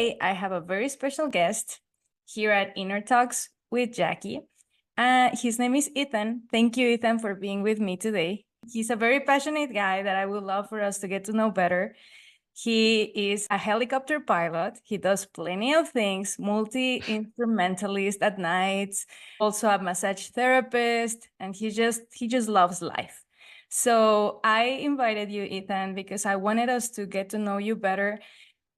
today I have a very special guest here at Inner Talks with Jackie. His name is Ethan. Thank you, Ethan, for being with me today. He's a very passionate guy that I would love for us to get to know better. He is a helicopter pilot. He does plenty of things, multi-instrumentalist at nights, also a massage therapist, and he just loves life. So I invited you, Ethan, because I wanted us to get to know you better,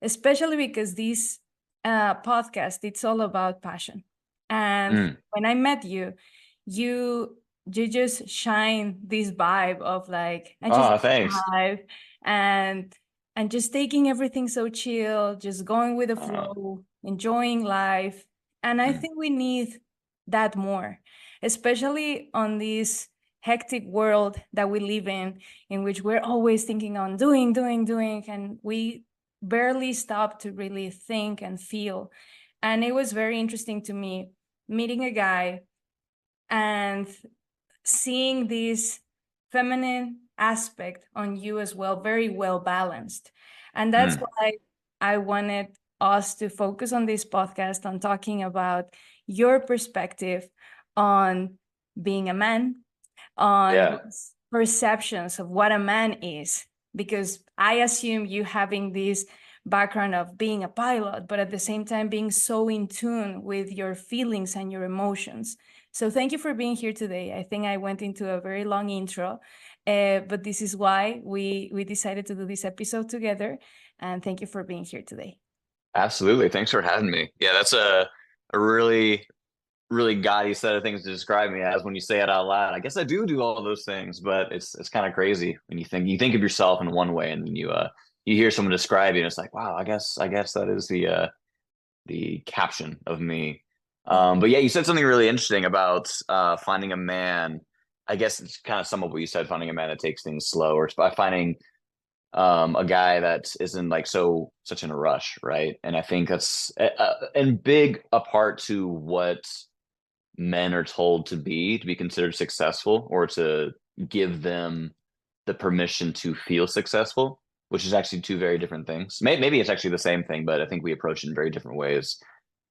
especially because this podcast, it's all about passion. And when I met you, you just shine this vibe of like, I just Thanks. vibe and just taking everything so chill, just going with the flow, enjoying life. And I think we need that more, especially on this hectic world that we live in which we're always thinking on doing, and we barely stop to really think and feel. And it was very interesting to me meeting a guy and seeing this feminine aspect on you as well, very well balanced. And that's why I wanted us to focus on this podcast on talking about your perspective on being a man, on perceptions of what a man is, because I assume you having this background of being a pilot, but at the same time being so in tune with your feelings and your emotions. So thank you for being here today. I think I went into a very long intro, but this is why we decided to do this episode together. And thank you for being here today. Absolutely. Thanks for having me. Yeah, that's a really, really gaudy set of things to describe me as when you say it out loud. I guess I do all of those things, but it's kind of crazy when you think of yourself in one way and then you hear someone describe you and it's like, wow, I guess that is the caption of me. But yeah, you said something really interesting about finding a man. I guess it's kind of some of what you said, finding a man that takes things slow, or by finding a guy that isn't like such in a rush, right? And I think that's in big a part to what men are told to be considered successful, or to give them the permission to feel successful, which is actually two very different things. Maybe it's actually the same thing, but I think we approach it in very different ways.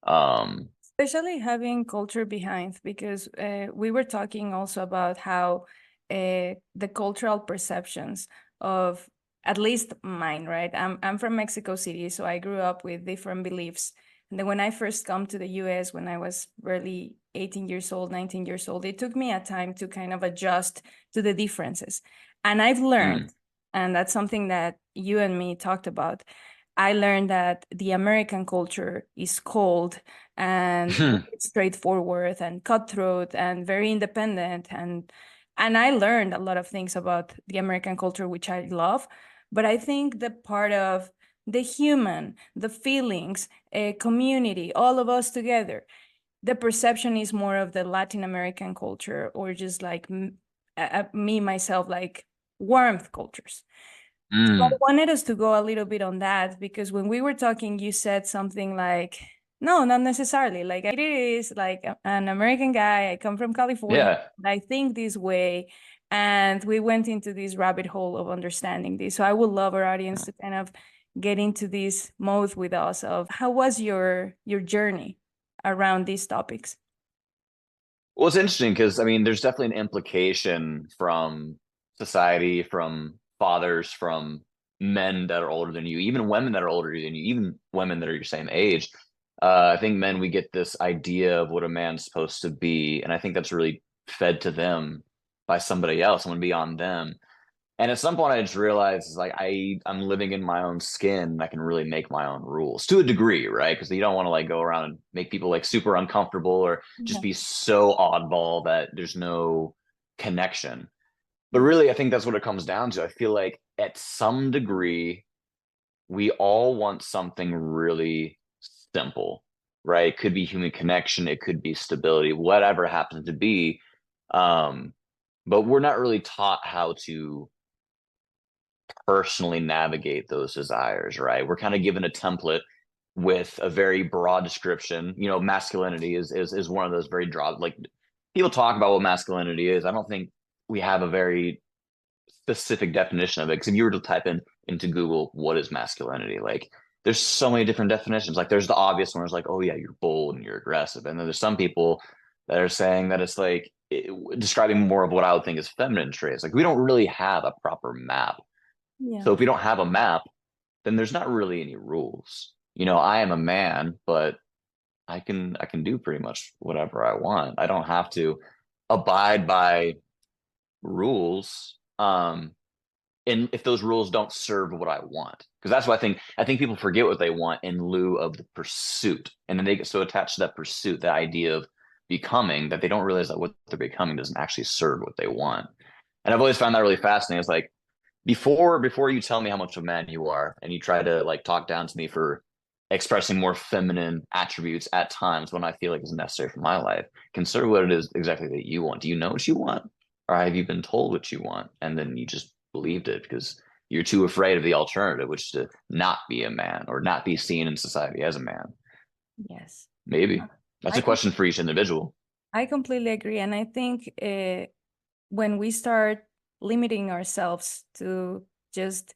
Especially having culture behind, because we were talking also about how the cultural perceptions of, at least mine, right? I'm from Mexico City, so I grew up with different beliefs. And then when I first come to the US, when I was barely 18 years old, 19 years old, it took me a time to kind of adjust to the differences. And I've learned, and that's something that you and me talked about, I learned that the American culture is cold and straightforward and cutthroat and very independent. And I learned a lot of things about the American culture, which I love. But I think the part of the human, the feelings, a community, all of us together, the perception is more of the Latin American culture, or just like me, myself, like warmth cultures. So I wanted us to go a little bit on that, because when we were talking, you said something like, no, not necessarily. Like, it is like an American guy. I come from California. Yeah. I think this way. And we went into this rabbit hole of understanding this. So I would love our audience to kind of get into this mode with us of how was your journey around these topics? Well, it's interesting because I mean, there's definitely an implication from society, from fathers, from men that are older than you, even women that are older than you, even women that are your same age. I think men, we get this idea of what a man's supposed to be, and I think that's really fed to them by somebody else, someone beyond them. And at some point, I just realized it's like I'm living in my own skin. And I can really make my own rules to a degree, right? Because you don't want to like go around and make people like super uncomfortable or just be so oddball that there's no connection. But really, I think that's what it comes down to. I feel like at some degree, we all want something really simple, right? It could be human connection, it could be stability, whatever it happens to be. But we're not really taught how to personally navigate those desires, right? We're kind of given a template with a very broad description. You know, masculinity is one of those very broad, like people talk about what masculinity is. I don't think we have a very specific definition of it. Because if you were to type into Google, what is masculinity? Like there's so many different definitions. Like there's the obvious ones like, oh yeah, you're bold and you're aggressive. And then there's some people that are saying that it's like describing more of what I would think is feminine traits. Like we don't really have a proper map. Yeah. So if we don't have a map, then there's not really any rules. I am a man, but I can do pretty much whatever I want. I don't have to abide by rules. And if those rules don't serve what I want, because that's what I think people forget what they want in lieu of the pursuit, and then they get so attached to that pursuit, the idea of becoming, that they don't realize that what they're becoming doesn't actually serve what they want. And I've always found that really fascinating. It's like before you tell me how much of a man you are, and you try to like talk down to me for expressing more feminine attributes at times when I feel like it's necessary for my life, consider what it is exactly that you want. Do you know what you want? Or have you been told what you want? And then you just believed it because you're too afraid of the alternative, which is to not be a man or not be seen in society as a man. Yes. Maybe. That's I a com- question for each individual. I completely agree, and I think when we start limiting ourselves to just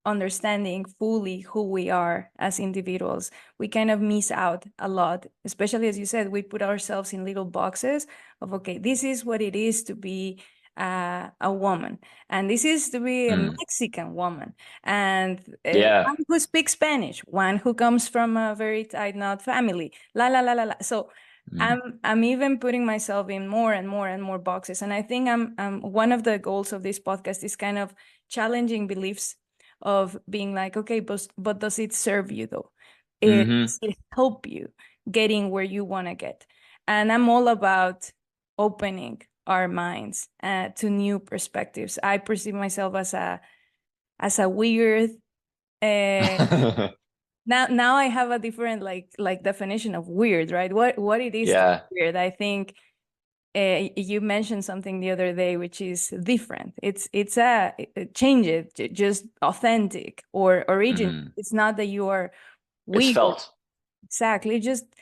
understanding fully who we are as individuals, we kind of miss out a lot. Especially as you said, we put ourselves in little boxes of, okay, this is what it is to be a woman, and this is to be a Mm. Mexican woman, and Yeah. one who speaks Spanish, one who comes from a very tight knot family, la la la la la. So Mm. I'm even putting myself in more and more and more boxes. And I think I'm one of the goals of this podcast is kind of challenging beliefs of being like, okay, but does it serve you though? Hmm. Does it help you getting where you want to get? And I'm all about opening our minds to new perspectives. I perceive myself as a weird uh, now I have a different like definition of weird, right? What it is to be Yeah. weird. I think you mentioned something the other day, which is different. It's a change it, just authentic or original. Hmm. It's not that you are It's weird felt. exactly.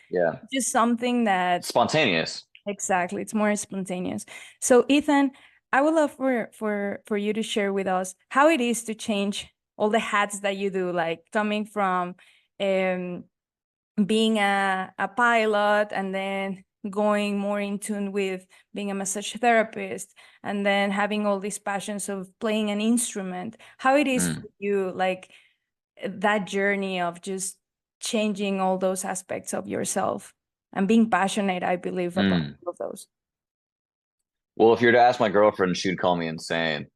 Yeah. Just something that Spontaneous. exactly. It's more spontaneous. So Ethan, I would love for you to share with us how it is to change all the hats that you do, like coming from um being a pilot and then going more in tune with being a massage therapist and then having all these passions of playing an instrument, how it is for Mm. you, like that journey of just changing all those aspects of yourself and being passionate, I believe, about Mm. all of those. Well, if you were to ask my girlfriend, she'd call me insane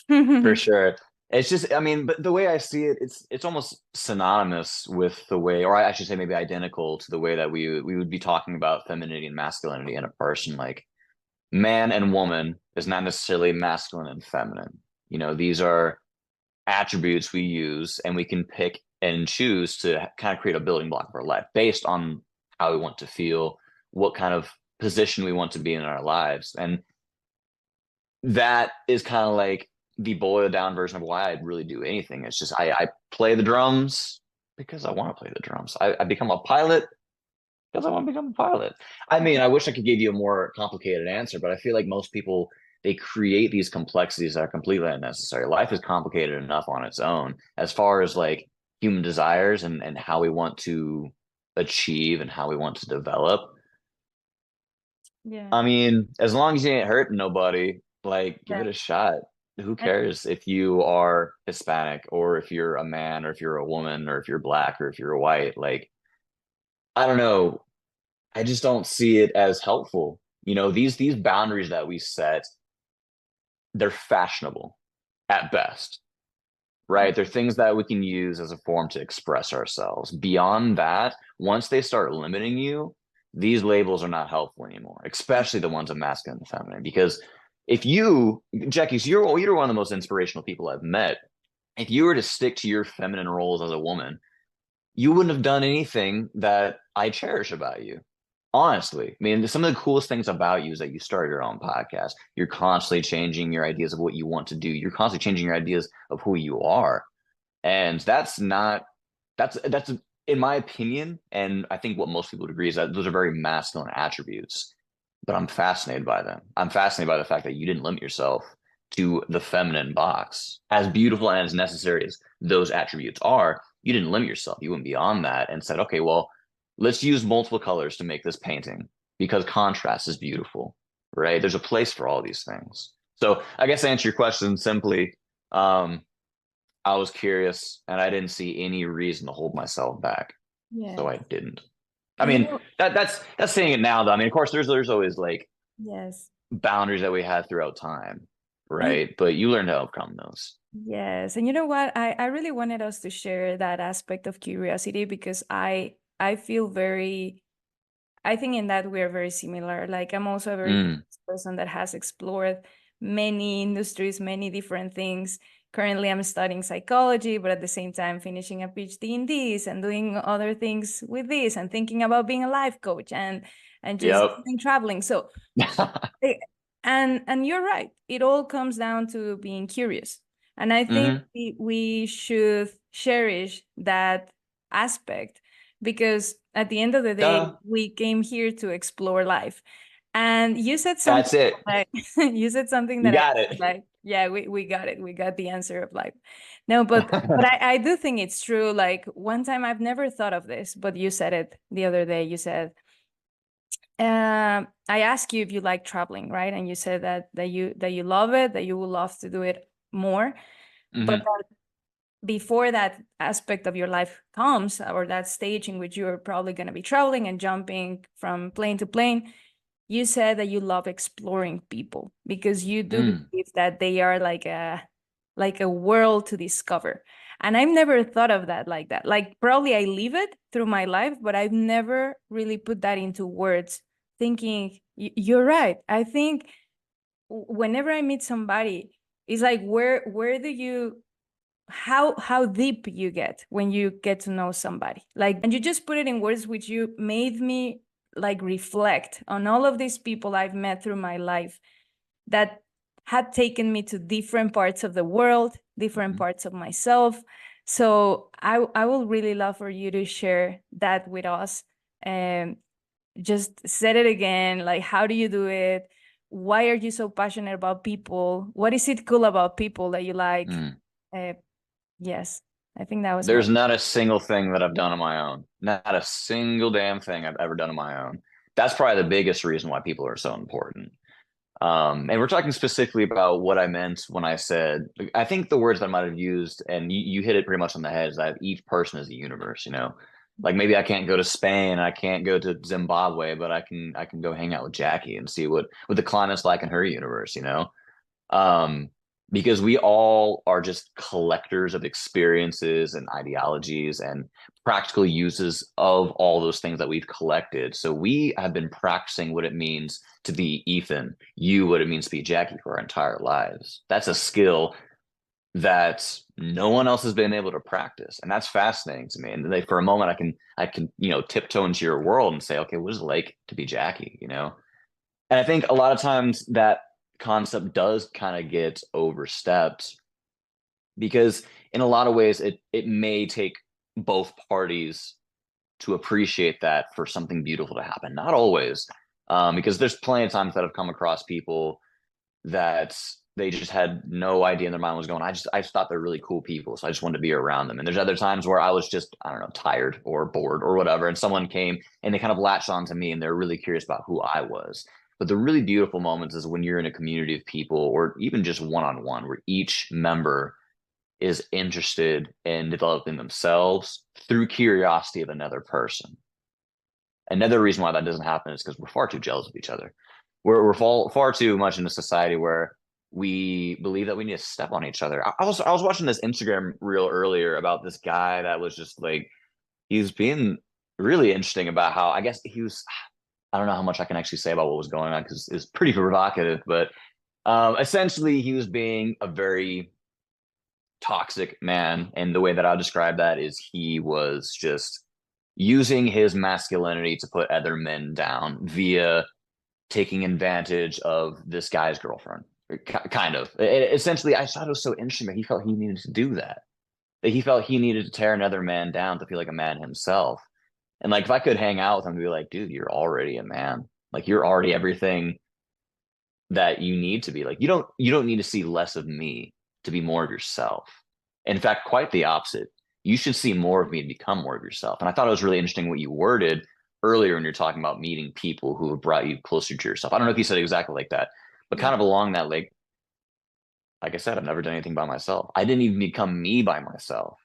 for sure. It's just, I mean, but the way I see it, it's almost synonymous with the way, or I should say, maybe identical to the way that we would be talking about femininity and masculinity in a person. Like man and woman is not necessarily masculine and feminine. These are attributes we use, and we can pick and choose to kind of create a building block of our life based on how we want to feel, what kind of position we want to be in our lives, and that is kind of like the boiled down version of why I'd really do anything. It's just I play the drums because I want to play the drums. I become a pilot because I want to become a pilot. I mean, I wish I could give you a more complicated answer, but I feel like most people, they create these complexities that are completely unnecessary. Life is complicated enough on its own as far as like human desires and how we want to achieve and how we want to develop. Yeah. I mean, as long as you ain't hurting nobody, like give Yeah. it a shot. Who And cares if you are Hispanic or if you're a man or if you're a woman or if you're black or if you're white? Like, I don't know. I just don't see it as helpful. These boundaries that we set, they're fashionable at best, right? They're things that we can use as a form to express ourselves. Beyond that, once they start limiting you, these labels are not helpful anymore, especially the ones of masculine and feminine. Because if you, Jackie, so you're one of the most inspirational people I've met. If you were to stick to your feminine roles as a woman, you wouldn't have done anything that I cherish about you. Honestly, I mean, some of the coolest things about you is that you started your own podcast. You're constantly changing your ideas of what you want to do. You're constantly changing your ideas of who you are. And that's not, that's in my opinion, and I think what most people would agree is that those are very masculine attributes. But I'm fascinated by them. I'm fascinated by the fact that you didn't limit yourself to the feminine box. As beautiful and as necessary as those attributes are, you didn't limit yourself. You went beyond that and said, okay, well, let's use multiple colors to make this painting because contrast is beautiful, right? There's a place for all these things. So I guess to answer your question simply, um, I was curious and I didn't see any reason to hold myself back. So Yes. I didn't. I And you mean, know, that's saying it now though. I mean, of course, there's always like yes. boundaries that we had throughout time, And right? But you learn to overcome those. yes. And you know what? I really wanted us to share that aspect of curiosity because I feel very I think in that we are very similar. Like I'm also a very Mm, curious person that has explored many industries, many different things. Currently, I'm studying psychology, but at the same time, finishing a PhD in this and doing other things with this, and thinking about being a life coach and just yep. doing traveling. So Eh, and you're right. It all comes down to being curious. And I think hmm we should cherish that aspect because at the end of the day, Duh. we came here to explore life. And you said That's something it. like you said something You that I got it. like, yeah, we got it. We got the answer of life. No, but I do think it's true. Like one time I've never thought of this, but you said it the other day. You said I asked you if you like traveling, right? And you said that you love it, that you would love to do it more. But hmm that before that aspect of your life comes, or that stage in which you're probably going to be traveling and jumping from plane to plane, you said that you love exploring people because you do Mm, believe that they are like a world to discover. And I've never thought of that like that. Like probably I live it through my life, but I've never really put that into words, thinking you're right. I think whenever I meet somebody, it's like where do you how deep you get when you get to know somebody. Like and you just put it in words which you made me like reflect on all of these people I've met through my life that had taken me to different parts of the world, different mhm. parts of myself. So I will really love for you to share that with us and just said it again. Like, how do you do it? Why are you so passionate about people? What is it cool about people that you like? Mm. Uh, yes, I think that was my. There's not a single thing that I've done on my own. Not a single damn thing I've ever done on my own. That's probably the biggest reason why people are so important. And we're talking specifically about what I meant when I said, I think the words that I might have used, and you hit it pretty much on the head, is that each person is a universe, you know? Like maybe I can't go to Spain, I can't go to Zimbabwe, but I can go hang out with Jackie and see what the climate's like in her universe, you know? um, because we all are just collectors of experiences and ideologies and practical uses of all those things that we've collected. So we have been practicing what it means to be Ethan, you what it means to be Jackie for our entire lives. That's a skill that no one else has been able to practice, and that's fascinating to me. And like for a moment, I can tiptoe into your world and say, okay, what is it like to be Jackie? And I think a lot of times that concept does kind of get overstepped because in a lot of ways it may take both parties to appreciate that for something beautiful to happen. Not always, because there's plenty of times that I've come across people that they just had no idea in their mind what was going on. I just thought they're really cool people, so I just wanted to be around them. And there's other times where I was just, I don't know, tired or bored or whatever, and someone came and they kind of latched on to me and they're really curious about who I was. But the really beautiful moments is when you're in a community of people or even just one on one where each member is interested in developing themselves through curiosity of another person. Another reason why that doesn't happen is because we're far too jealous of each other. We're far too much in a society where we believe that we need to step on each other. I was watching this Instagram reel earlier about this guy that was just like he was being really interesting about how I guess he was. I don't know how much I can actually say about what was going on because it's pretty provocative, but essentially he was being a very toxic man, and the way that I describe that is he was just using his masculinity to put other men down via taking advantage of this guy's girlfriend. Kind of. Essentially, I thought it was so interesting that he felt he needed to do that. That he felt he needed to tear another man down to feel like a man himself. And like, if I could hang out with him, and be like, dude, you're already a man. Like, you're already everything that you need to be. Like, you don't need to see less of me to be more of yourself. In fact, quite the opposite. You should see more of me to become more of yourself. And I thought it was really interesting what you worded earlier when you're talking about meeting people who have brought you closer to yourself. I don't know if you said exactly like that, but Yeah. kind of along that, like I said, I've never done anything by myself. I didn't even become me by myself.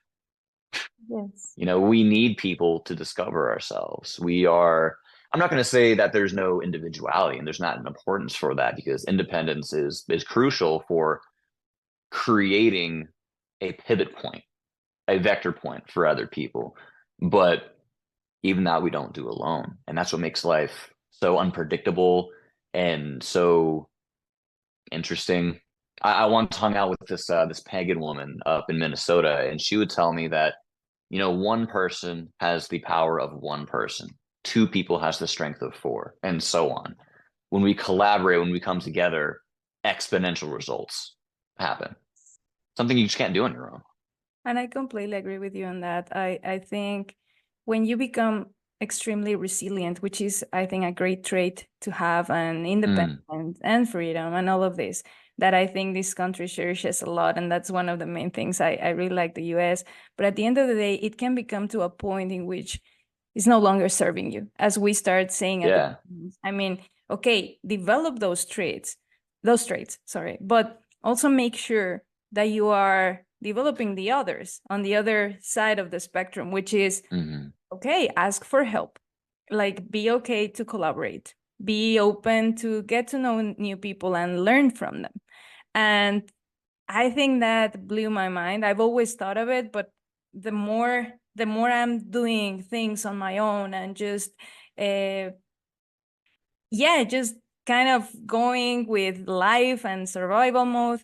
Yes. You know, we need people to discover ourselves. We are, I'm not going to say that there's no individuality and there's not an importance for that, because independence is crucial for creating a pivot point, a vector point for other people. But even that we don't do alone. And that's what makes life so unpredictable and so interesting. I once hung out with this pagan woman up in Minnesota, and she would tell me that, you know, one person has the power of one person, two people has the strength of four, and so on. When we collaborate, when we come together, exponential results happen. Something you just can't do on your own. And I completely agree with you on that. I think when you become extremely resilient, which is, I think, a great trait to have, and Mm, independence and freedom and all of this, that I think this country cherishes a lot. And that's one of the main things I really like the US. But at the end of the day, it can become to a point in which it's no longer serving you. As we start saying at the yeah. beginning. I mean, okay, develop those traits, sorry, but also make sure that you are developing the others on the other side of the spectrum, which is, Hmm. okay, ask for help. Like, be okay to collaborate, be open to get to know new people and learn from them. And I think that blew my mind. I've always thought of it, but the more I'm doing things on my own and just uh yeah, just kind of going with life and survival mode,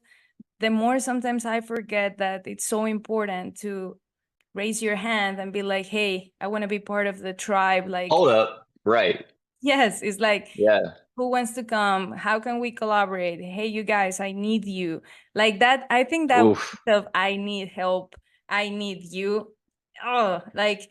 the more sometimes I forget that it's so important to raise your hand and be like, hey, I want to be part of the tribe. Like, Hold up. Right. yes, it's like, Yeah. who wants to come? How can we collaborate? Hey, you guys, I need you. Like that, I think that Oof. of I need help, I need you. Oh, like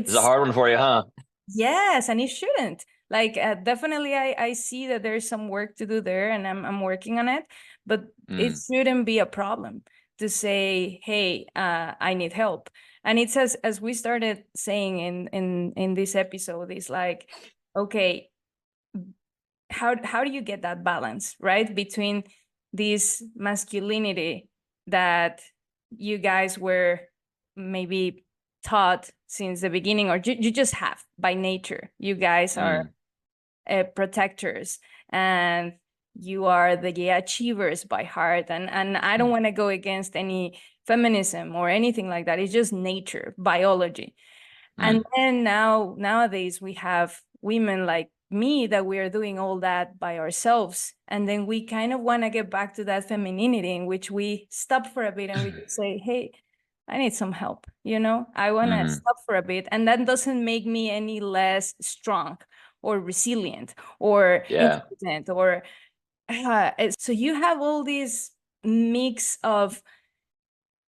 This is a it's, hard one for you, huh? yes, and it shouldn't. Like, definitely, I see that there's some work to do there, and I'm working on it. But it Mm, shouldn't be a problem to say, "Hey, I need help." And it's as we started saying in this episode, it's like, okay, how do you get that balance, right, between this masculinity that you guys were maybe taught since the beginning, or you just have by nature. You guys are mm, protectors, and you are the achievers by heart, and I don't mm, want to go against any feminism or anything like that. It's just nature, biology. And mm, then nowadays we have women like me that we are doing all that by ourselves. And then we kind of want to get back to that femininity in which we stop for a bit and we just say, hey, I need some help. I want to mm. stop for a bit. And that doesn't make me any less strong or resilient or Yeah. intelligent or so you have all these mix of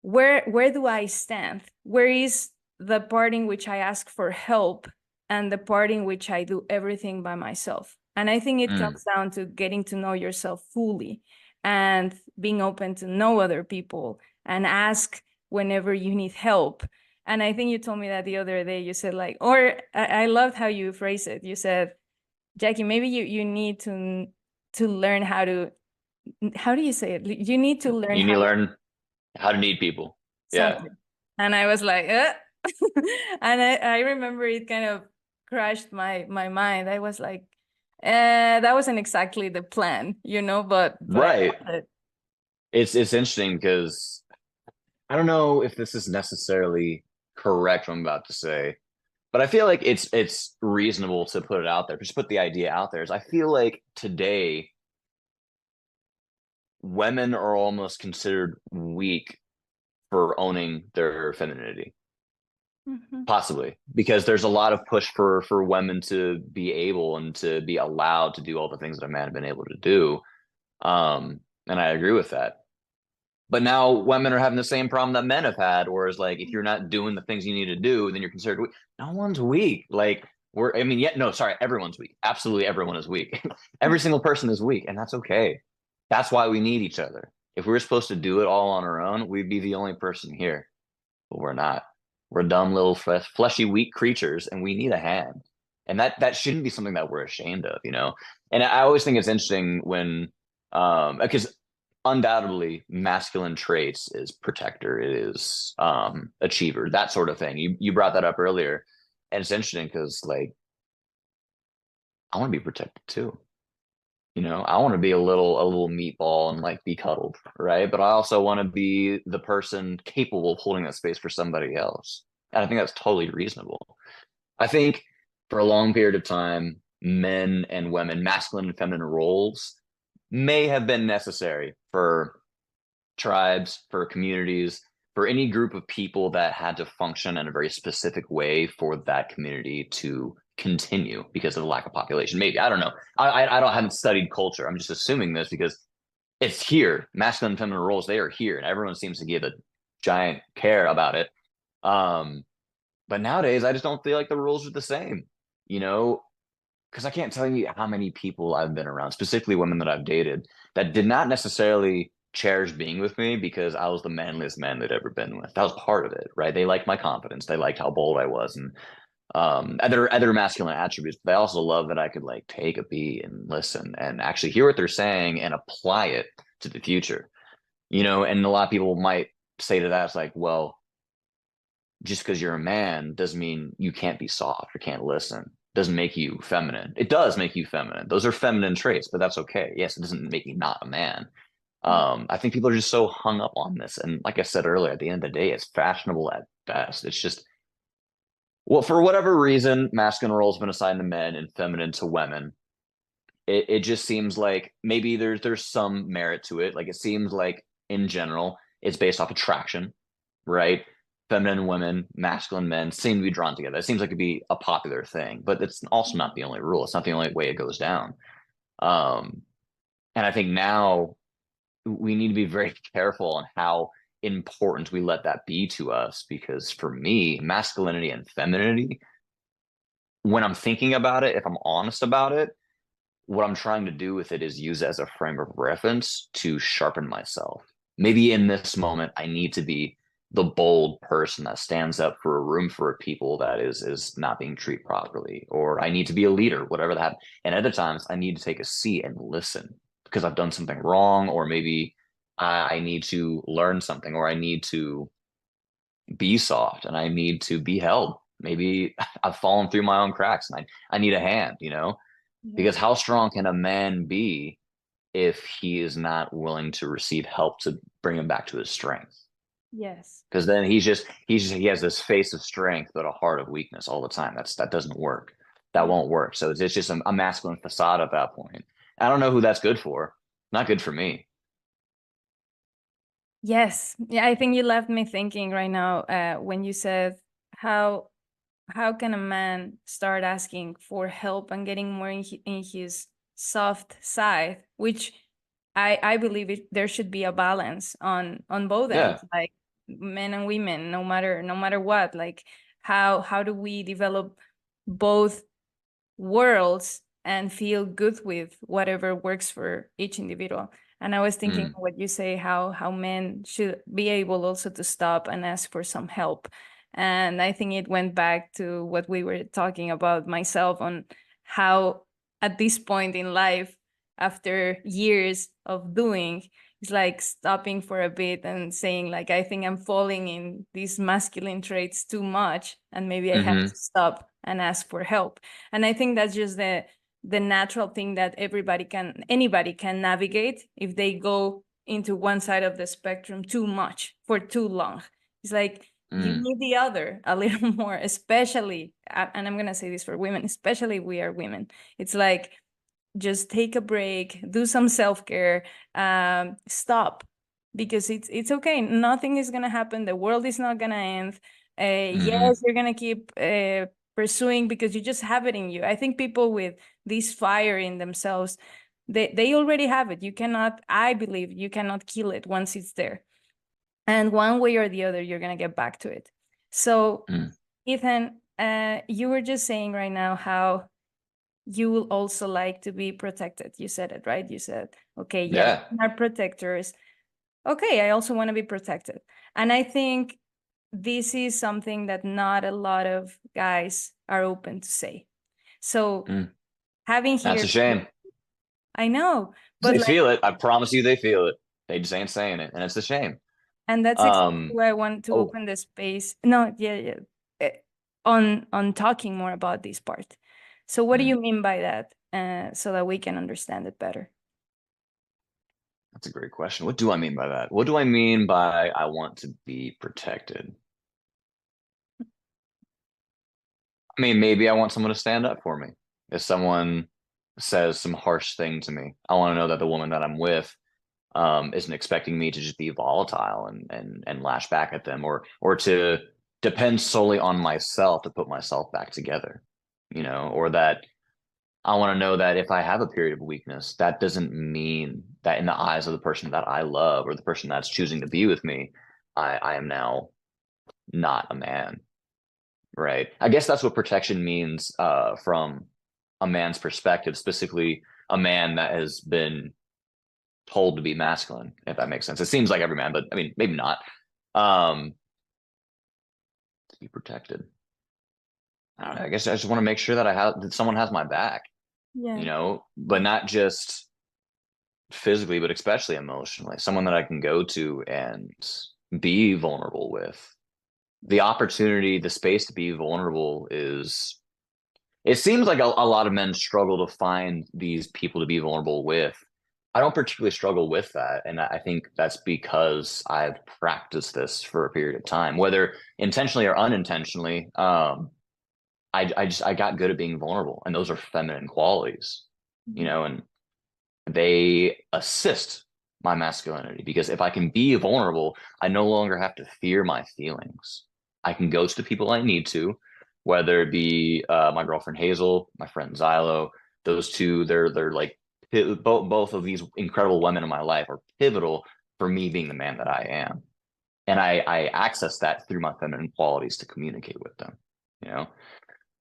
where do I stand? Where is the part in which I ask for help and the part in which I do everything by myself? And I think it Mm, comes down to getting to know yourself fully and being open to know other people and ask whenever you need help. And I think you told me that the other day. You said like, or I loved how you phrased it. You said, Jackie, maybe you need to learn how do you say it? You need to learn you need how to to learn how to need people. Yeah. something. And I was like, and I remember it kind of crashed my mind. I was like, that wasn't exactly the plan, but I Right. loved it. It's interesting because I don't know if this is necessarily correct what I'm about to say, but I feel like it's reasonable to put it out there. Just put the idea out there. Is I feel like today women are almost considered weak for owning their femininity. Mhm. Possibly because there's a lot of push for women to be able and to be allowed to do all the things that a man have been able to do. And I agree with that. But now women are having the same problem that men have had, whereas like if you're not doing the things you need to do, then you're considered weak. No one's weak. Like I mean, yeah, no, sorry, everyone's weak. Absolutely everyone is weak. Every single person is weak, and that's okay. That's why we need each other. If we were supposed to do it all on our own, we'd be the only person here, but we're not. We're dumb little fleshy, weak creatures, and we need a hand. And that shouldn't be something that we're ashamed of, you know? And I always think it's interesting when, because undoubtedly masculine traits is protector, it is achiever, that sort of thing. You brought that up earlier. And it's interesting because like I want to be protected too. You know, I want to be a little meatball and like be cuddled, right? But I also want to be the person capable of holding that space for somebody else. And I think that's totally reasonable. I think for a long period of time, men and women, masculine and feminine roles may have been necessary for tribes, for communities, for any group of people that had to function in a very specific way for that community to continue because of the lack of population. Maybe I don't know. I don't haven't studied culture. I'm just assuming this because it's here. Masculine and feminine roles, they are here, and everyone seems to give a giant care about it. Um, but nowadays, I just don't feel like the rules are the same. You know, because I can't tell you how many people I've been around, specifically women that I've dated, that did not necessarily cherish being with me because I was the manliest man they'd ever been with. That was part of it, right? They liked my confidence, they liked how bold I was, and other masculine attributes. But they also love that I could like take a beat and listen and actually hear what they're saying and apply it to the future. You know, and a lot of people might say to that, it's like, well, just because you're a man doesn't mean you can't be soft or can't listen. Doesn't make you feminine. It does make you feminine. Those are feminine traits, but that's okay. Yes, it doesn't make you not a man. I think people are just so hung up on this. And like I said earlier, at the end of the day, it's fashionable at best. It's just, well, for whatever reason, masculine roles have been assigned to men and feminine to women. It just seems like maybe there's some merit to it. Like it seems like in general, it's based off attraction, right? Feminine women, masculine men seem to be drawn together. It seems like it'd be a popular thing, but it's also not the only rule. It's not the only way it goes down. Um, and I think now we need to be very careful on how important we let that be to us, because for me, masculinity and femininity, when I'm thinking about it, if I'm honest about it, what I'm trying to do with it is use it as a frame of reference to sharpen myself. Maybe in this moment, I need to be the bold person that stands up for a room for people that is not being treated properly, or I need to be a leader, whatever that. And other times, I need to take a seat and listen because I've done something wrong, or maybe I need to learn something, or I need to be soft and I need to be held. Maybe I've fallen through my own cracks and I need a hand, you know? Yeah. Because how strong can a man be if he is not willing to receive help to bring him back to his strength? Yes. Because then he has this face of strength but a heart of weakness all the time. That doesn't work. That Yeah. won't work. So it's just a masculine facade at that point. I don't know who that's good for. Not good for me. Yes. Yeah, I think you left me thinking right now when you said how how can a man start asking for help and getting more in his soft side, which I believe there should be a balance on both Yeah. ends, like men and women, no matter what. Like how do we develop both worlds and feel good with whatever works for each individual? And I was thinking Mm. what you say, how men should be able also to stop and ask for some help. And I think it went back to what we were talking about myself on how at this point in life, after years of doing, it's like stopping for a bit and saying like, I think I'm falling in these masculine traits too much, and maybe I have Hmm. to stop and ask for help. And I think that's just the natural thing that anybody can navigate if they go into one side of the spectrum too much for too long. It's like you Mm. need the other a little more, especially, and I'm gonna say this for women, especially we are women. It's like just take a break, do some self-care, stop, because it's okay. Nothing is gonna happen. The world is not gonna end. Hmm. Yes, you're gonna keep pursuing because you just have it in you. I think people with this fire in themselves, they already have it. You cannot, I believe, you cannot kill it once it's there. And one way or the other, you're gonna get back to it. So, Mm. Ethan, you were just saying right now how you will also like to be protected. You said it, right? You said, okay, yes, Yeah. men are protectors. Okay, I also want to be protected. And I think this is something that not a lot of guys are open to say. So Mm, having that's here, a shame. I know, but They like, feel it. I promise you, they feel it. They just ain't saying it, and it's a shame. and that's exactly Um, why I want to oh, open the space. No, yeah, yeah, on talking more about this part. So what do mm, you mean by that? So that we can understand it better. that's a great question. What do I mean by that? What do I mean by I want to be protected? I mean, maybe I want someone to stand up for me. If someone says some harsh thing to me, I want to know that the woman that I'm with isn't expecting me to just be volatile and lash back at them or to depend solely on myself to put myself back together, or that I want to know that if I have a period of weakness, that doesn't mean that in the eyes of the person that I love or the person that's choosing to be with me, I am now not a man, right? I guess that's what protection means from a man's perspective, specifically a man that has been told to be masculine, if that makes sense. It seems like every man, but I mean, maybe not. Um, to be protected. I don't know. I guess I just want to make sure that that someone has my back, Yeah. but not just physically, but especially emotionally. Someone that I can go to and be vulnerable with. The opportunity, the space to be vulnerable is. It seems like a lot of men struggle to find these people to be vulnerable with. I don't particularly struggle with that. And I think that's because I've practiced this for a period of time, whether intentionally or unintentionally. I got good at being vulnerable, and those are feminine qualities, Mhm. and they assist my masculinity because if I can be vulnerable, I no longer have to fear my feelings. I can go to the people I need to, whether it be my girlfriend Hazel, my friend Xylo. Those two, they're like both of these incredible women in my life are pivotal for me being the man that I am, and I access that through my feminine qualities to communicate with them. You know,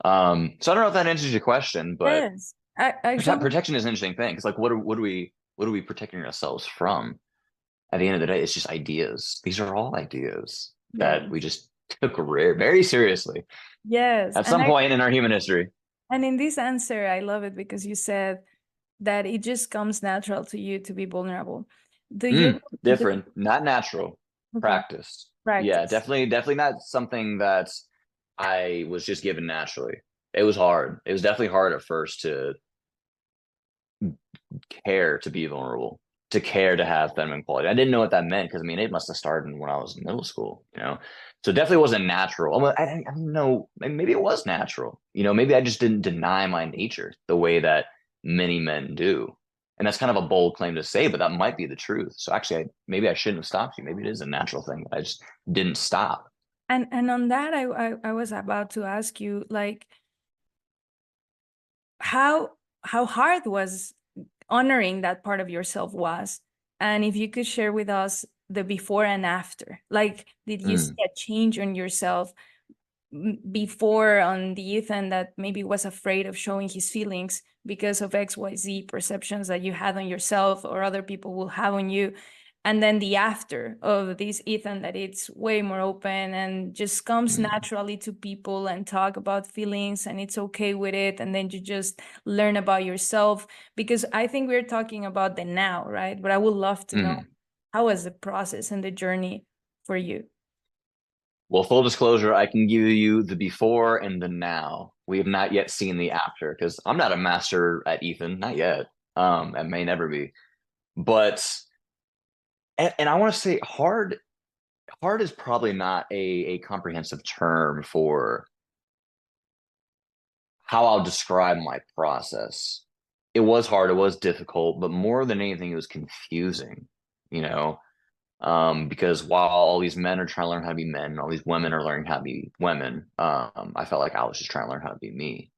so I don't know if that answers your question, but Yes. Actually, protection is an interesting thing because like what are we protecting ourselves from? At the end of the day, it's just ideas. These are all ideas that we yes. just took very seriously Yes. at some point in our human history. And in this answer, I love it because you said that it just comes natural to you to be vulnerable. Do you Different, not natural, okay, practice. Yeah, practice? definitely not something that I was just given naturally. It was hard. It was definitely hard at first to care to be vulnerable, to care to have feminine quality. I didn't know what that meant because I mean it must have started when I was in middle school. So it definitely wasn't natural. I don't know. Maybe it was natural. Maybe I just didn't deny my nature the way that many men do. And that's kind of a bold claim to say, but that might be the truth. So actually, maybe I shouldn't have stopped you. Maybe it is a natural thing. I just didn't stop. And on that, I was about to ask you, like, how how hard was honoring that part of yourself was, and if you could share with us the before and after. Like, did you see Mm, a change on yourself before on the Ethan that maybe was afraid of showing his feelings because of XYZ perceptions that you had on yourself or other people will have on you? And then the after of this Ethan that it's way more open and just comes mm, naturally to people and talk about feelings and it's okay with it. And then you just learn about yourself. Because I think we're talking about the now, right? But I would love to know, mm. how was the process and the journey for you? Well, full disclosure, I can give you the before and the now. We have not yet seen the after because I'm not a master at Ethan, not yet. And may never be. But and I want to say hard. Hard is probably not a comprehensive term for how I'll describe my process. It was hard. It was difficult, but more than anything, it was confusing. You know, because while all these men are trying to learn how to be men, and all these women are learning how to be women, I felt like I was just trying to learn how to be me.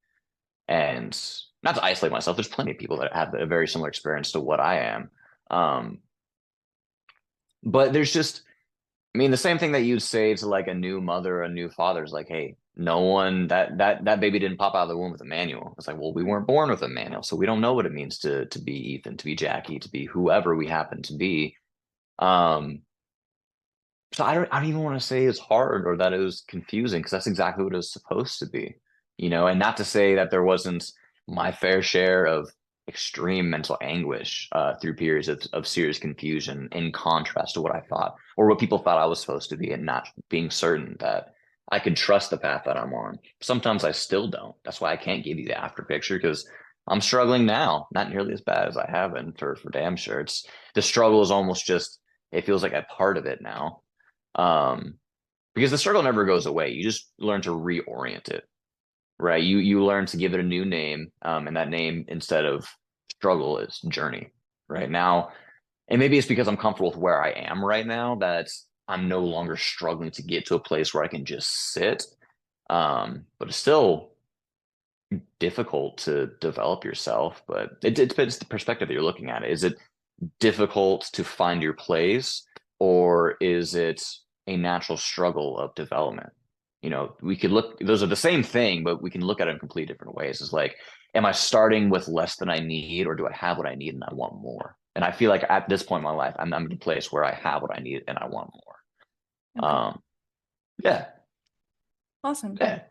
And not to isolate myself, there's plenty of people that have a very similar experience to what I am. Um, but there's just, I mean, the same thing that you'd say to like a new mother, a new father is like, hey, no one that baby didn't pop out of the womb with a manual. It's like, well, we weren't born with a manual, so we don't know what it means to be Ethan, to be Jackie, to be whoever we happen to be. Um, So I don't even want to say it's hard or that it was confusing because that's exactly what it was supposed to be, you know, and not to say that there wasn't my fair share of extreme mental anguish through periods of serious confusion in contrast to what I thought or what people thought I was supposed to be and not being certain that I could trust the path that I'm on. Sometimes I still don't. That's why I can't give you the after picture because I'm struggling now, not nearly as bad as I have been for damn sure. It's the struggle is almost just it feels like a part of it now um, because the struggle never goes away. You just learn to reorient it, right? You learn to give it a new name, and that name instead of struggle is journey, right? Now, and maybe it's because I'm comfortable with where I am right now that I'm no longer struggling to get to a place where I can just sit. But it's still difficult to develop yourself, but it depends the perspective that you're looking at it. Is it difficult to find your place, or is it a natural struggle of development? You know, we could look, those are the same thing, but we can look at it in completely different ways. It's like, am I starting with less than I need, or do I have what I need and I want more? And I feel like at this point in my life, I'm in a place where I have what I need and I want more. Okay, Yeah, awesome. yeah,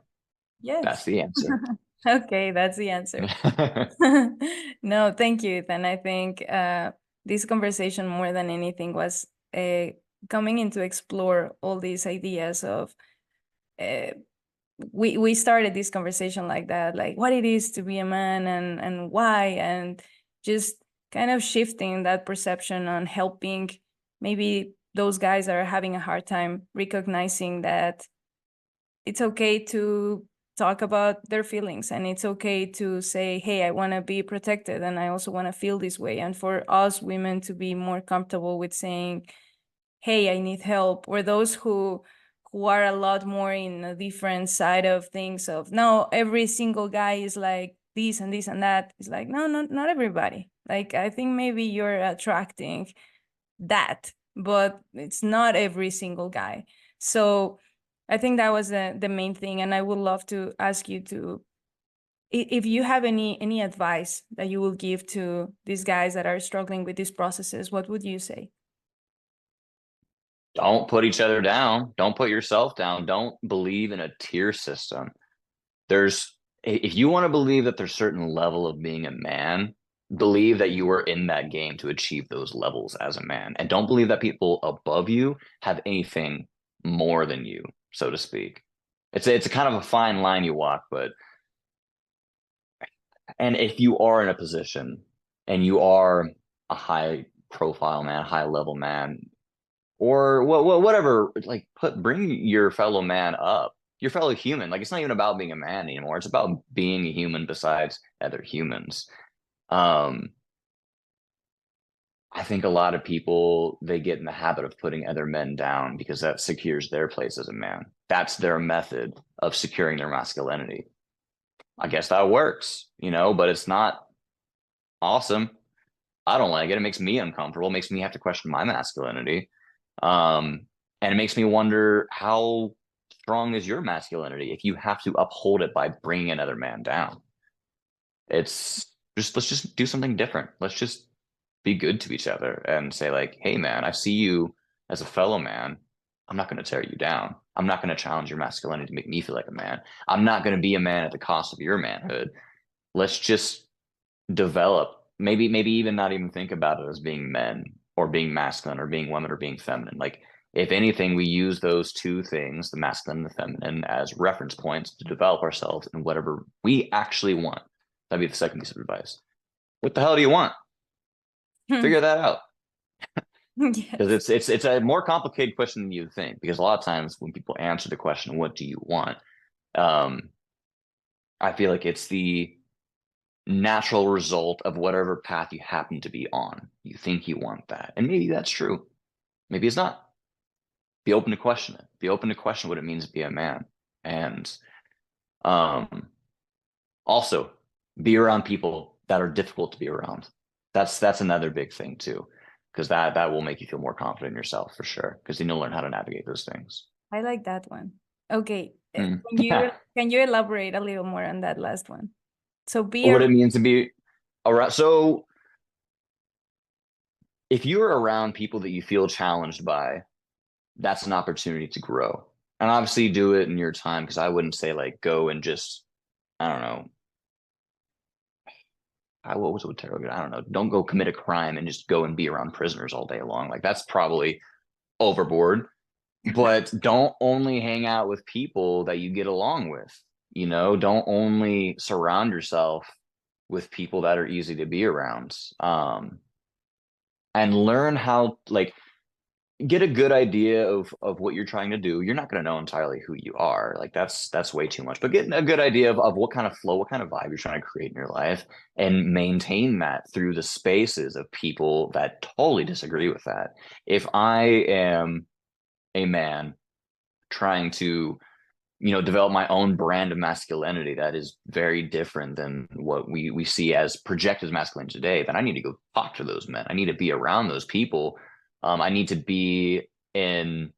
that's Yes. the answer. Okay, that's the answer. No, thank you. Then I think this conversation more than anything was coming in to explore all these ideas of uh, we started this conversation like that, like what it is to be a man and why, and just kind of shifting that perception on helping maybe those guys that are having a hard time recognizing that it's okay to talk about their feelings, and it's okay to say, hey, I want to be protected and I also want to feel this way, and for us women to be more comfortable with saying, hey, I need help, or those who are a lot more in a different side of things of, no, every single guy is like this and this and that. It's like, no, not everybody. Like, I think maybe you're attracting that, but it's not every single guy. So I think that was the main thing. And I would love to ask you to, if you have any advice that you will give to these guys that are struggling with these processes, what would you say? Don't put each other down. Don't put yourself down. Don't believe in a tier system. There's if you want to believe that there's certain level of being a man, believe that you are in that game to achieve those levels as a man. And don't believe that people above you have anything more than you, so to speak. It's a kind of a fine line you walk, but and if you are in a position and you are a high profile man, high level man, or whatever, like bring your fellow man up, your fellow human. Like it's not even about being a man anymore. It's about being a human besides other humans. Um, I think a lot of people they get in the habit of putting other men down because that secures their place as a man. That's their method of securing their masculinity. I guess that works, you know, but it's not awesome. I don't like it. It makes me uncomfortable. It makes me have to question my masculinity. Um, and it makes me wonder how strong is your masculinity if you have to uphold it by bringing another man down. It's just let's just do something different. Let's just be good to each other and say like, "Hey man, I see you as a fellow man. I'm not going to tear you down. I'm not going to challenge your masculinity to make me feel like a man. I'm not going to be a man at the cost of your manhood. Let's just develop maybe even not even think about it as being men or being masculine or being women or being feminine. Like if anything, we use those two things, the masculine and the feminine, as reference points to develop ourselves in whatever we actually want. That'd be the second piece of advice. What the hell do you want? Figure that out. Because Yes. it's a more complicated question than you think. Because a lot of times when people answer the question, "What do you want?" Um, I feel like it's the natural result of whatever path you happen to be on. You think you want that. And maybe that's true. Maybe it's not. Be open to question it. Be open to question what it means to be a man. And um, also be around people that are difficult to be around. That's another big thing too. Because that will make you feel more confident in yourself for sure. Because then you'll learn how to navigate those things. I like that one. Okay. Mm. Can you elaborate a little more on that last one? So be What a it means to be around. So if you're around people that you feel challenged by, that's an opportunity to grow. And obviously do it in your time, because I wouldn't say like go and just, I don't know, what was it terrible? I don't know. Don't go commit a crime and just go and be around prisoners all day long. Like that's probably overboard. But don't only hang out with people that you get along with. Don't only surround yourself with people that are easy to be around. And learn how, like, get a good idea of what you're trying to do. You're not going to know entirely who you are. Like that's way too much. But getting a good idea of what kind of flow, what kind of vibe you're trying to create in your life, and maintain that through the spaces of people that totally disagree with that. If I am a man trying to develop my own brand of masculinity that is very different than what we see as projected as masculine today, then I need to go talk to those men. I need to be around those people. I need to be in,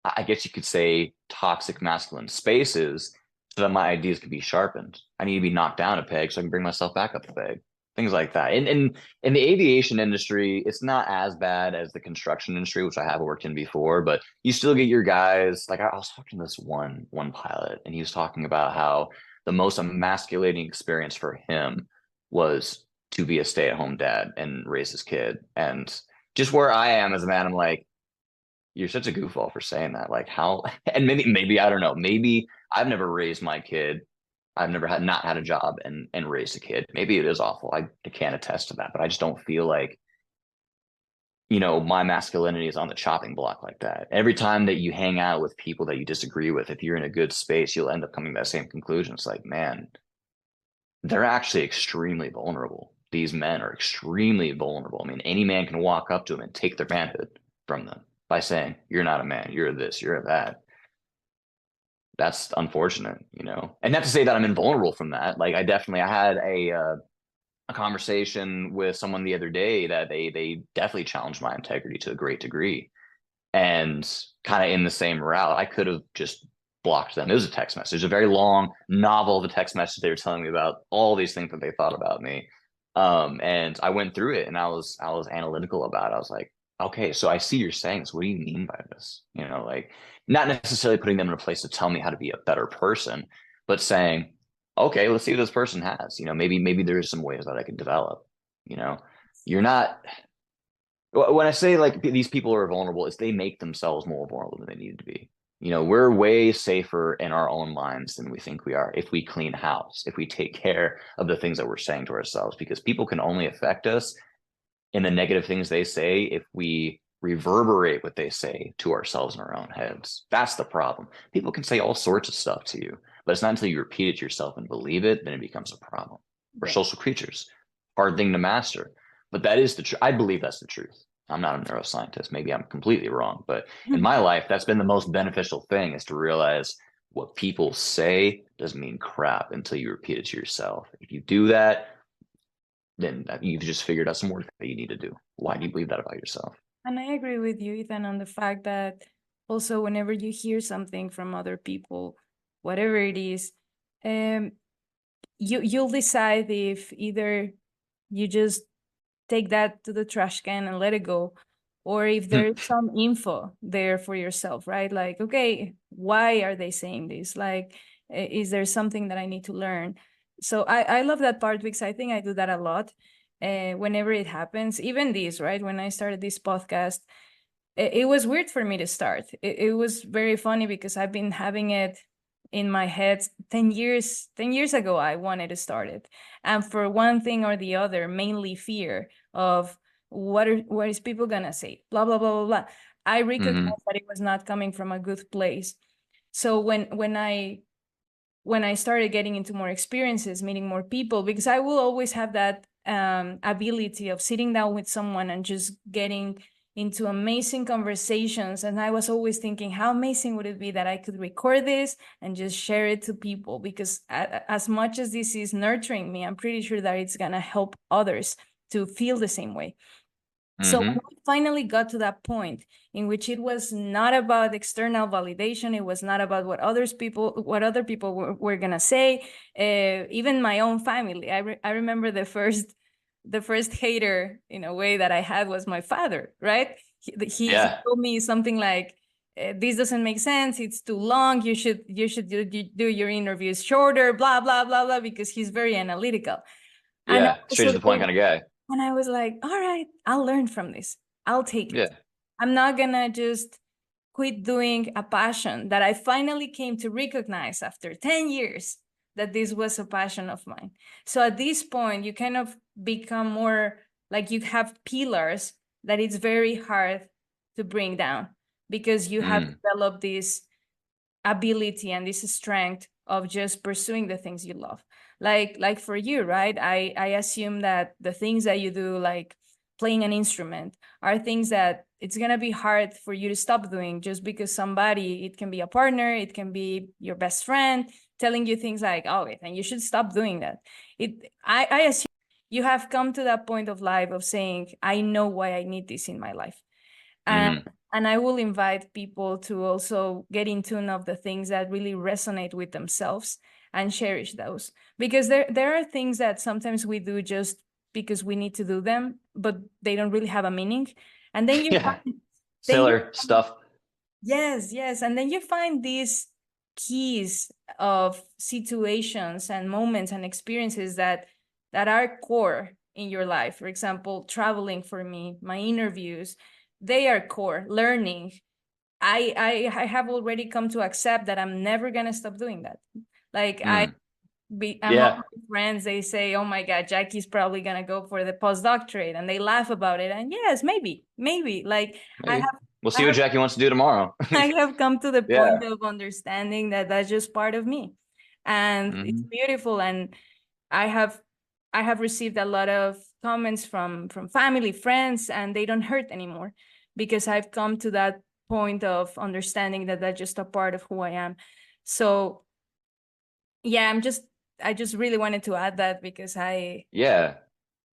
I guess you could say, toxic masculine spaces so that my ideas can be sharpened. I need to be knocked down a peg so I can bring myself back up a peg. Things like that. And in the aviation industry, it's not as bad as the construction industry, which I have worked in before, but you still get your guys. Like I was talking to this one pilot, and he was talking about how the most emasculating experience for him was to be a stay-at-home dad and raise his kid. And just where I am as a man, I'm like, you're such a goofball for saying that. Like how, and maybe I don't know. Maybe I've never raised my kid. I've never had not had a job and raised a kid. Maybe it is awful. I can't attest to that, but I just don't feel like, my masculinity is on the chopping block like that. Every time that you hang out with people that you disagree with, if you're in a good space, you'll end up coming to that same conclusion. It's like, man, they're actually extremely vulnerable. These men are extremely vulnerable. I mean, any man can walk up to them and take their manhood from them by saying, "You're not a man. You're this. You're that." That's unfortunate. And not to say that I'm invulnerable from that. Like, I had a conversation with someone the other day that they definitely challenged my integrity to a great degree, and kind of in the same route, I could have just blocked them. It was a text message, it was a very long novel of a text message. They were telling me about all these things that they thought about me. And I went through it, and I was analytical about it. I was like, okay, so I see you're saying this. What do you mean by this? Like, not necessarily putting them in a place to tell me how to be a better person, but saying, okay, let's see what this person has. Maybe there's some ways that I could develop. You know, you're not when I say like these people are vulnerable, is they make themselves more vulnerable than they need to be. We're way safer in our own minds than we think we are if we clean house, if we take care of the things that we're saying to ourselves, because people can only affect us in the negative things they say if we reverberate what they say to ourselves in our own heads. That's the problem. People can say all sorts of stuff to you, but it's not until you repeat it to yourself and believe it, then it becomes a problem. We're Yeah. social creatures, hard thing to master. But that is the truth. I believe that's the truth. I'm not a neuroscientist. Maybe I'm completely wrong. But in my life, that's been the most beneficial thing, is to realize what people say doesn't mean crap until you repeat it to yourself. If you do that, then you've just figured out some work that you need to do. Why do you believe that about yourself? And I agree with you, Ethan, on the fact that also whenever you hear something from other people, whatever it is, um, you'll decide if either you just take that to the trash can and let it go, or if there's some info there for yourself, right? Like, okay, why are they saying this? Like, is there something that I need to learn? So I love that part, because I think I do that a lot. Whenever it happens, even this, right? When I started this podcast, it was weird for me to start. It was very funny because I've been having it in my head 10 years ago. I wanted to start it, and for one thing or the other, mainly fear of what is people gonna say, blah blah blah blah blah. I Mm-hmm. recognized that it was not coming from a good place. So when I started getting into more experiences, meeting more people, because I will always have that ability of sitting down with someone and just getting into amazing conversations. And I was always thinking, how amazing would it be that I could record this and just share it to people? Because as much as this is nurturing me, I'm pretty sure that it's going to help others to feel the same way. So when Mm-hmm. we finally got to that point in which it was not about external validation, it was not about what other people were gonna say. Even my own family, I remember the first hater in a way that I had was my father, right? He Yeah. told me something like, this doesn't make sense, it's too long, you should do your interviews shorter, blah blah blah blah, because he's very analytical. And I Yeah. Straight to also the point kind of guy. and I was like, all right, I'll learn from this, I'll take it. Yeah. I'm not gonna just quit doing a passion that I finally came to recognize after 10 years that this was a passion of mine. So at this point, you kind of become more like you have pillars that it's very hard to bring down, because you have Mm. developed this ability and this strength of just pursuing the things you love. Like for you, right? I assume that the things that you do, like playing an instrument, are things that it's going to be hard for you to stop doing, just because somebody, it can be a partner, it can be your best friend, telling you things like, oh, and you should stop doing that. I assume you have come to that point of life of saying, I know why I need this in my life. And Hmm. and I will invite people to also get in tune of the things that really resonate with themselves and cherish those. Because there are things that sometimes we do just because we need to do them, but they don't really have a meaning. And then you Yeah. find, then you Sailor stuff. yes, yes. And then you find these keys of situations and moments and experiences that are core in your life. For example, traveling for me, my interviews, they are core. Learning. I have already come to accept that I'm never gonna stop doing that. Like Mm. among Yeah. my friends, they say, "Oh my God, Jackie's probably gonna go for the postdoctorate," and they laugh about it. And yes, maybe. Like I Maybe. have, We'll I see what have Jackie wants to do tomorrow. I have come to the point Yeah. of understanding that that's just part of me, and it's Hmm. beautiful. And I have I have received a lot of comments from family, friends, and they don't hurt anymore, because I've come to that point of understanding that that's just a part of who I am. So yeah, I just really wanted to add that, because Yeah.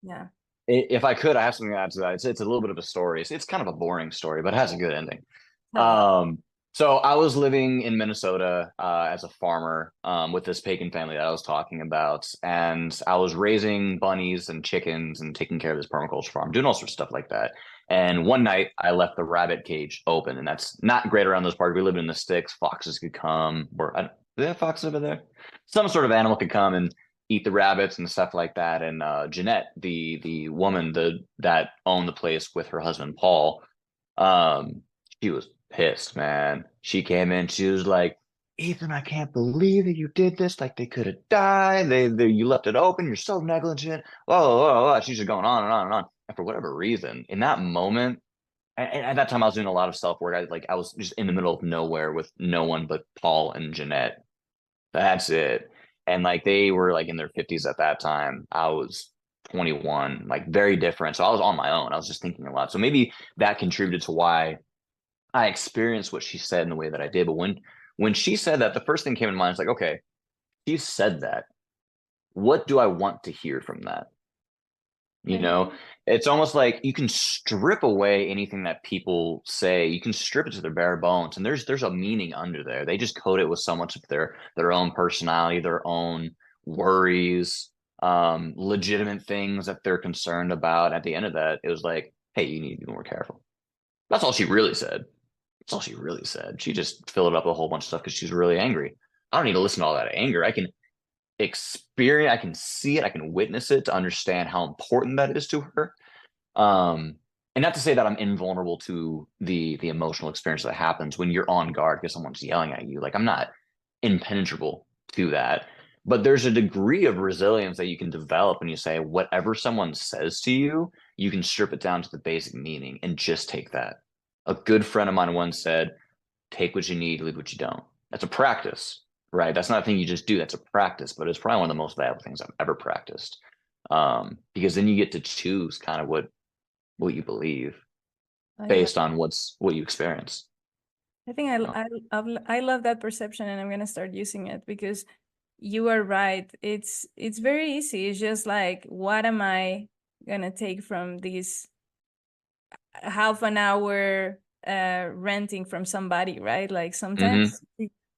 yeah, If I could, I have something to add to that. It's a little bit of a story. It's kind of a boring story, but it has a good ending. tell me. Um, so I was living in Minnesota as a farmer with this pagan family that I was talking about, and I was raising bunnies and chickens and taking care of this permaculture farm, doing all sorts of stuff like that. And one night, I left the rabbit cage open, and that's not great around those parts. We live in the sticks; foxes could come. Or do they have foxes over there? Some sort of animal could come and eat the rabbits and stuff like that. And Jeanette, the woman that owned the place with her husband Paul, um, she was pissed, man. She came in, she was like, Ethan, I can't believe that you did this. Like they could have died. You left it open. You're so negligent. Oh. She's just going on and on and on. And for whatever reason, in that moment, and at that time I was doing a lot of self work. I was just in the middle of nowhere with no one but Paul and Jeanette. That's it. And like they were like in their 50s at that time. I was 21, like very different. So I was on my own. I was just thinking a lot. So maybe that contributed to why I experienced what she said in the way that I did. But when she said that, the first thing came in mind is like, okay, she said that. What do I want to hear from that? You know, Mhm. it's almost like you can strip away anything that people say. You can strip it to their bare bones, and there's a meaning under there. They just code it with so much of their own personality, their own worries, legitimate things that they're concerned about. At the end of that, it was like, hey, you need to be more careful. That's all she really said. That's all she really said. She just filled up a whole bunch of stuff because she's really angry. I don't need to listen to all that anger. I can experience, I can see it, I can witness it to understand how important that is to her. Um, and not to say that I'm invulnerable to the emotional experience that happens when you're on guard because someone's yelling at you. Like I'm not impenetrable to that. But there's a degree of resilience that you can develop when you say whatever someone says to you, you can strip it down to the basic meaning and just take that. A good friend of mine once said, take what you need, leave what you don't. That's a practice, right? That's not a thing you just do. That's a practice, but it's probably one of the most valuable things I've ever practiced. Because then you get to choose kind of what you believe I love based on what you experience. I think Oh. I love that perception, and I'm gonna start using it, because you are right. It's very easy. It's just like, what am I gonna take from this half an hour renting from somebody, right? Like Mm-hmm. sometimes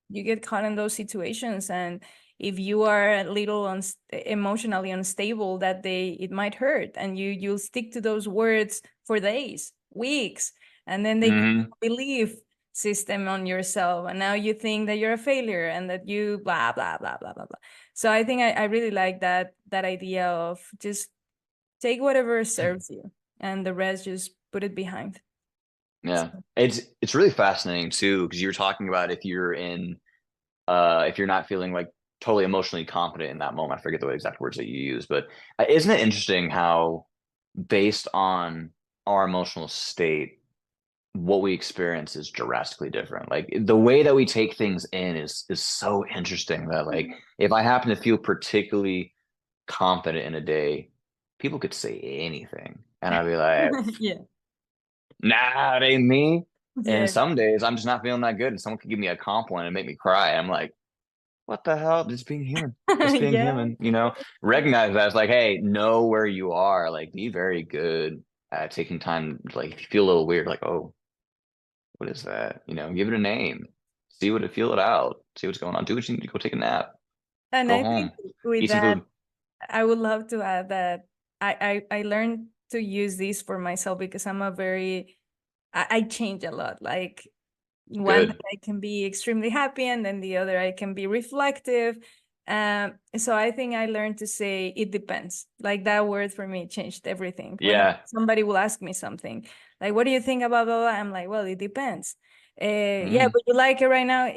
you get caught in those situations, and if you are a little emotionally unstable that day, it might hurt, and you'll stick to those words for days, weeks, and then they create Hmm. a belief system on yourself, and now you think that you're a failure and that you blah blah blah blah blah blah. So I think I really like that idea of just take whatever serves you and the rest just put it behind. Yeah. So, It's really fascinating too, because you were talking about if you're not feeling like totally emotionally confident in that moment. I forget the exact words that you use, but isn't it interesting how based on our emotional state, what we experience is drastically different. Like the way that we take things in is so interesting that like if I happen to feel particularly confident in a day, people could say anything. And I'd be like, yeah. nah, it ain't me. Yeah. And some days I'm just not feeling that good. And someone could give me a compliment and make me cry. And I'm like, what the hell? Just being human. Just being Yeah. human, recognize that it's like, hey, know where you are. Like be very good at taking time. Like if you feel a little weird, like, oh, what is that? Give it a name. Feel it out. See what's going on. Do what you need to go take a nap. And Go I think home. with Eat some that, food. I would love to add that I learned to use this for myself because I'm a very I change a lot. Like one day Good. I can be extremely happy, and then the other I can be reflective. So I think I learned to say it depends. Like that word for me changed everything. Whenever Yeah. somebody will ask me something, like, "What do you think about blah blah?" I'm like, "Well, it depends." Yeah, Hmm. but you like it right now.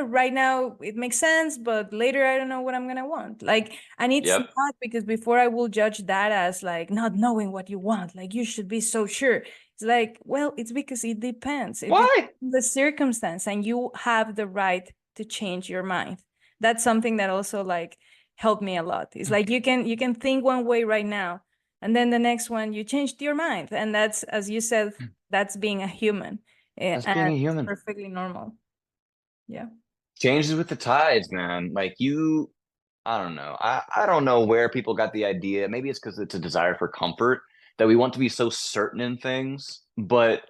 Right now it makes sense, but later I don't know what I'm gonna want. Like, and it's Yep. not because before I will judge that as like not knowing what you want. Like you should be so sure. It's like, well, it's because it depends. It depends Why? on the circumstance, and you have the right to change your mind. That's something that also like helped me a lot. It's like you can think one way right now, and then the next one you changed your mind, and that's, as you said, that's being a human, That's being and a it's human. perfectly normal. Yeah. Changes with the tides, man. Like I don't know. I don't know where people got the idea. Maybe it's because it's a desire for comfort that we want to be so certain in things. But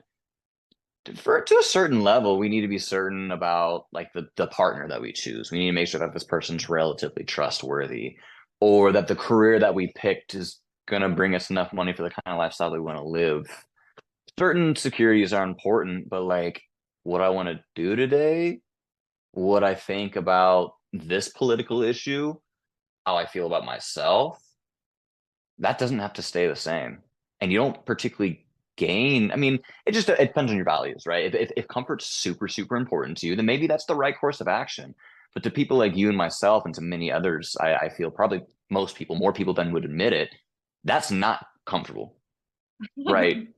to a certain level, we need to be certain about like the partner that we choose. We need to make sure that this person's relatively trustworthy, or that the career that we picked is going to bring us enough money for the kind of lifestyle we want to live. Certain securities are important, but like what I want to do today, what I think about this political issue, how I feel about myself, that doesn't have to stay the same. And you don't particularly gain. I mean, it depends on your values, right? If comfort's super, super important to you, then maybe that's the right course of action. But to people like you and myself and to many others, I feel probably most people, more people than would admit it, that's not comfortable, right?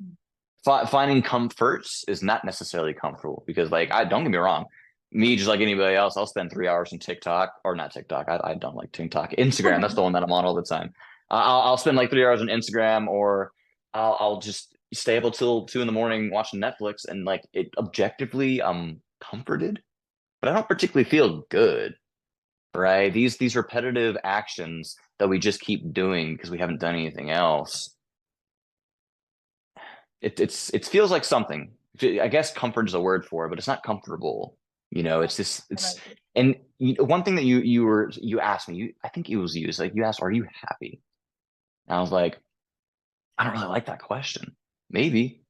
Finding comforts is not necessarily comfortable because like I don't get me wrong, me just like anybody else, I'll spend 3 hours on TikTok or not TikTok. I don't like TikTok. Instagram, that's the one that I'm on all the time. I'll spend like 3 hours on Instagram, or I'll just stay up until 2 in the morning watching Netflix, and like it objectively I'm comforted, but I don't particularly feel good, right? These repetitive actions that we just keep doing because we haven't done anything else, it feels like something. I guess comfort is a word for it, but it's not comfortable. It's this I it's like it. and one thing that you asked me, I think it was you, it's like you asked, are you happy? And I was like, I don't really like that question. Maybe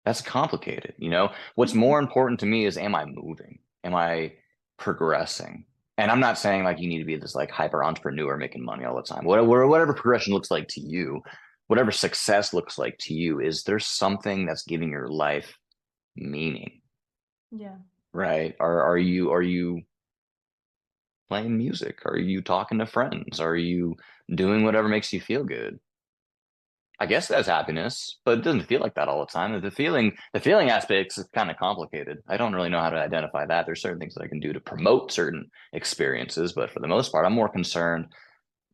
that's complicated. What's more important to me is, am I moving? Am I progressing? And I'm not saying like you need to be this like hyper entrepreneur making money all the time. Whatever progression looks like to you, whatever success looks like to you, is there something that's giving your life meaning, Yeah. right? Are you playing music? Are you talking to friends? Are you doing whatever makes you feel good? I guess that's happiness, but it doesn't feel like that all the time. The feeling aspect is kind of complicated. I don't really know how to identify that. There's certain things that I can do to promote certain experiences, but for the most part, I'm more concerned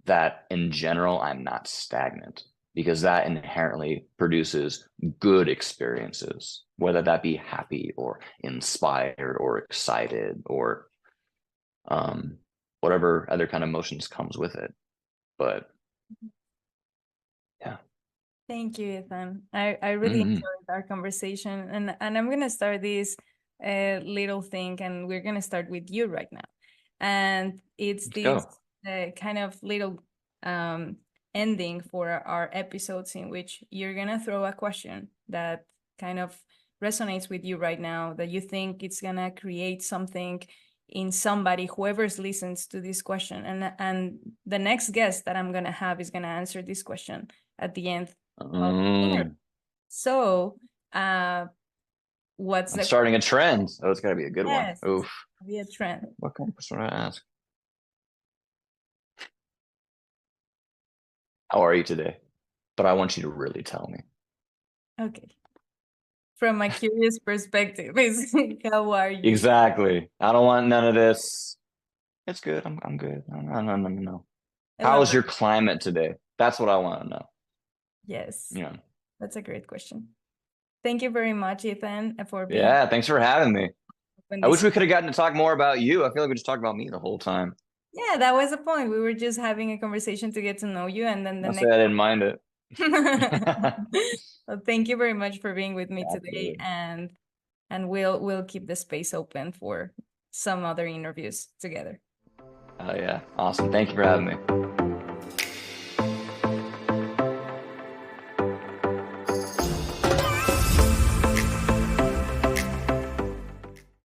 that in general, I'm not stagnant, because that inherently produces good experiences, whether that be happy or inspired or excited or um, whatever other kind of emotions comes with it. But yeah. Thank you, Ethan. I really Hmm. enjoyed our conversation, and I'm gonna start this little thing, and we're gonna start with you right now. And it's Let's this go. kind of little um, ending for our episodes in which you're gonna throw a question that kind of resonates with you right now, that you think it's gonna create something in somebody, whoever's listens to this question. And the next guest that I'm gonna have is gonna answer this question at the end of the interview. Mm, So what's I'm the starting a trend. Oh, it's gotta be a good one. yes, Oof. be a trend. What kind of question would I ask? How are you today? But I want you to really tell me. Okay. From a curious perspective, is how are you? Exactly. I don't want none of this. It's good. I'm good. No, no, no, no, no. How is Elaborate. your climate today? That's what I want to know. Yes, You know. that's a great question. Thank you very much, Ethan, for being Yeah, thanks for having me. in I wish this. we could have gotten to talk more about you. I feel like we just talked about me the whole time. Yeah, that was the point. We were just having a conversation to get to know you, and then the I'll say next. I didn't mind it. Well, thank you very much for being with me today, Absolutely. and we'll keep the space open for some other interviews together. Oh yeah. Awesome. Thank you for having me.